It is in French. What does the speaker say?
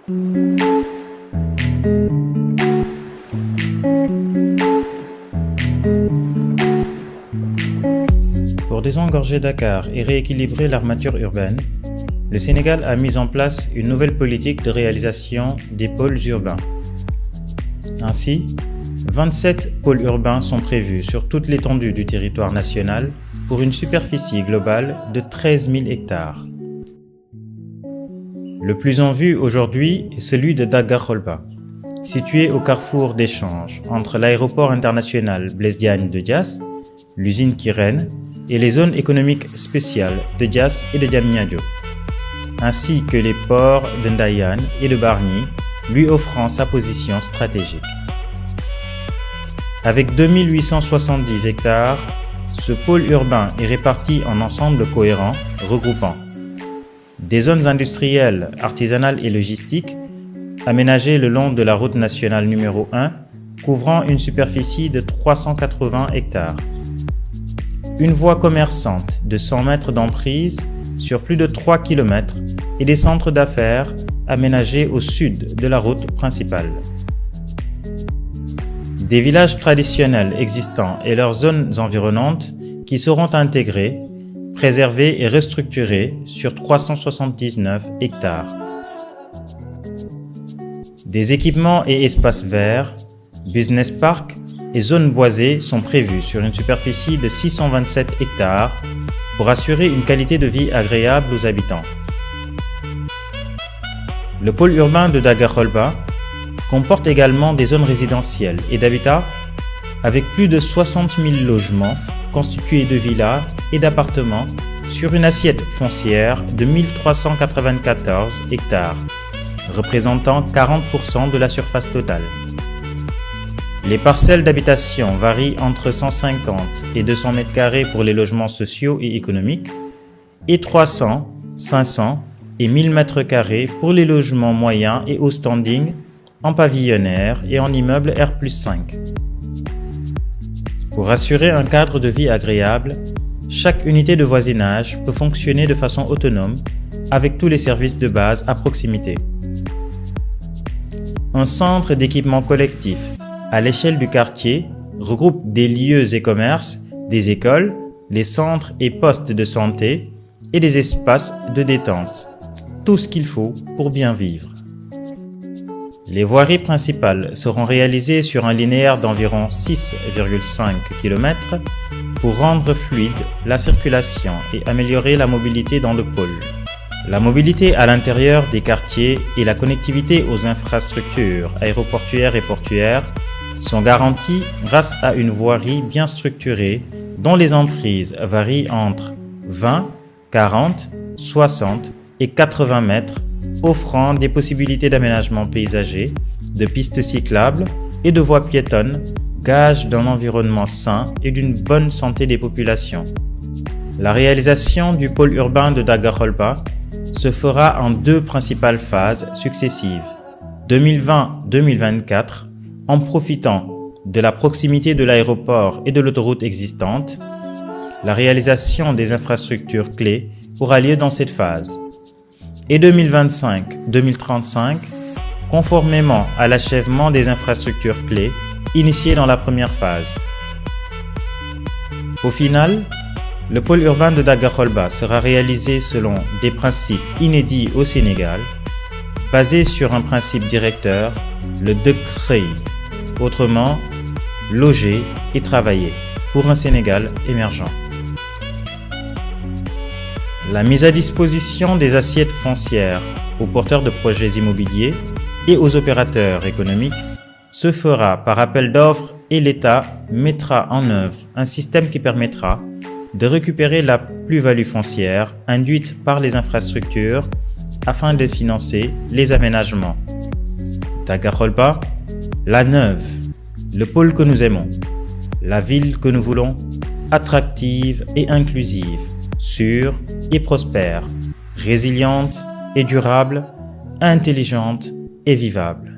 Pour désengorger Dakar et rééquilibrer l'armature urbaine, le Sénégal a mis en place une nouvelle politique de réalisation des pôles urbains. Ainsi, 27 pôles urbains sont prévus sur toute l'étendue du territoire national pour une superficie globale de 13 000 hectares. Le plus en vue aujourd'hui est celui de Daga-Kholba, situé au carrefour d'échange entre l'aéroport international Blaise Diagne de Diass, l'usine Kirène et les zones économiques spéciales de Diass et de Diamniadio, ainsi que les ports de Ndayane et de Bargny, lui offrant sa position stratégique. Avec 2870 hectares, ce pôle urbain est réparti en ensembles cohérents regroupant des zones industrielles, artisanales et logistiques aménagées le long de la route nationale numéro 1, couvrant une superficie de 380 hectares. Une voie commerçante de 100 mètres d'emprise sur plus de 3 km et des centres d'affaires aménagés au sud de la route principale. Des villages traditionnels existants et leurs zones environnantes qui seront intégrés, préservés et restructurés sur 379 hectares. Des équipements et espaces verts, business parks et zones boisées sont prévus sur une superficie de 627 hectares pour assurer une qualité de vie agréable aux habitants. Le pôle urbain de Daga-Kholba comporte également des zones résidentielles et d'habitat avec plus de 60 000 logements constitués de villas et d'appartements sur une assiette foncière de 1394 hectares, représentant 40% de la surface totale. Les parcelles d'habitation varient entre 150 et 200 mètres carrés pour les logements sociaux et économiques et 300, 500 et 1000 mètres carrés pour les logements moyens et haut standing en pavillonnaire et en immeuble R+5. Pour assurer un cadre de vie agréable, chaque unité de voisinage peut fonctionner de façon autonome avec tous les services de base à proximité. Un centre d'équipement collectif à l'échelle du quartier regroupe des lieux et commerces, des écoles, les centres et postes de santé et des espaces de détente. Tout ce qu'il faut pour bien vivre. Les voiries principales seront réalisées sur un linéaire d'environ 6,5 km pour rendre fluide la circulation et améliorer la mobilité dans le pôle. La mobilité à l'intérieur des quartiers et la connectivité aux infrastructures aéroportuaires et portuaires sont garanties grâce à une voirie bien structurée dont les emprises varient entre 20, 40, 60 et 80 mètres, offrant des possibilités d'aménagement paysager, de pistes cyclables et de voies piétonnes, gage d'un environnement sain et d'une bonne santé des populations. La réalisation du pôle urbain de Daga-Kholba se fera en deux principales phases successives, 2020-2024, en profitant de la proximité de l'aéroport et de l'autoroute existante. La réalisation des infrastructures clés aura lieu dans cette phase. Et 2025-2035, conformément à l'achèvement des infrastructures clés initiées dans la première phase. Au final, le pôle urbain de Daga-Kholba sera réalisé selon des principes inédits au Sénégal, basés sur un principe directeur, le Dëkk-Xëy, autrement, loger et travailler pour un Sénégal émergent. La mise à disposition des assiettes foncières aux porteurs de projets immobiliers et aux opérateurs économiques se fera par appel d'offres et l'État mettra en œuvre un système qui permettra de récupérer la plus-value foncière induite par les infrastructures afin de financer les aménagements. Daga-Kholba, la Neuve, le pôle que nous aimons, la ville que nous voulons, attractive et inclusive, sûre et prospère, résiliente et durable, intelligente et vivable.